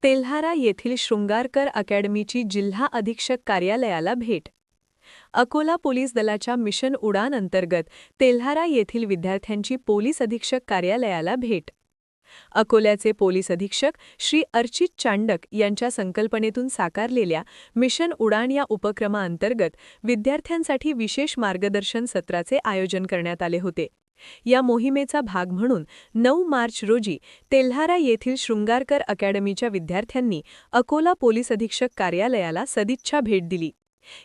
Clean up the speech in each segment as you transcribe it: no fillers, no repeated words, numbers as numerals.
तेल्हारा येथील शृंगारकर अकॅडमीची जिल्हा अधीक्षक कार्यालयाला भेट. अकोला पोलीस दलाच्या मिशन उडान अंतर्गत तेल्हारा येथील विद्यार्थ्यांची पोलीस अधीक्षक कार्यालयाला भेट. अकोल्याचे पोलीस अधीक्षक श्री अर्चित चांडक यांच्या संकल्पनेतून साकारलेल्या मिशन उडान या उपक्रमाअंतर्गत विद्यार्थ्यांसाठी विशेष मार्गदर्शन सत्राचे आयोजन करण्यात आले होते. या मोहिमेचा भाग म्हणून 9 मार्च रोजी तेल्हारा येथील शृंगारकर अकॅडमीच्या विद्यार्थ्यांनी अकोला पोलीस अधीक्षक कार्यालयाला सदिच्छा भेट दिली.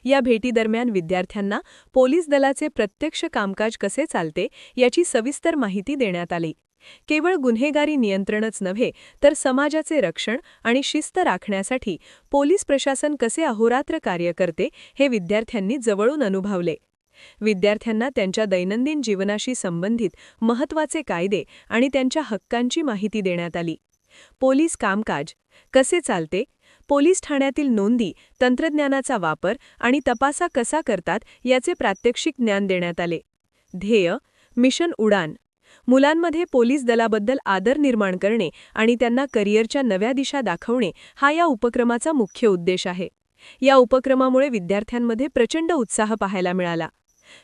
या भेटीदरम्यान विद्यार्थ्यांना पोलीस दलाचे प्रत्यक्ष कामकाज कसे चालते याची सविस्तर माहिती देण्यात आली. केवळ गुन्हेगारी नियंत्रणच नव्हे तर समाजाचे रक्षण आणि शिस्त राखण्यासाठी पोलीस प्रशासन कसे अहोरात्र कार्य करते हे विद्यार्थ्यांनी जवळून अनुभवले. विद्यार्थ्यांना त्यांच्या दैनंदिन जीवनाशी संबंधित महत्त्वाचे कायदे आणि त्यांच्या हक्कांची माहिती देण्यात आली. पोलीस कामकाज कसे चालते, पोलीस ठाण्यातील नोंदी, तंत्रज्ञानाचा वापर आणि तपासा कसा करतात याचे प्रात्यक्षिक ज्ञान देण्यात आले. ध्येय मिशन उडान मुलांमध्ये पोलीस दलाबद्दल आदर निर्माण करणे आणि त्यांना करिअरच्या नव्या दिशा दाखवणे हा या उपक्रमाचा मुख्य उद्देश आहे. या उपक्रमामुळे विद्यार्थ्यांमध्ये प्रचंड उत्साह पाहायला मिळाला.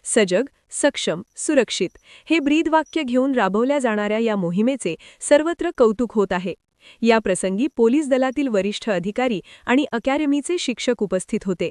सजग, सक्षम, सुरक्षित हे ब्रीदवाक्य घेऊन राबवल्या जाणाऱ्या या मोहिमेचे सर्वत्र कौतुक होत आहे. या प्रसंगी पोलीस दलातील वरिष्ठ अधिकारी आणि अकॅडमीचे शिक्षक उपस्थित होते.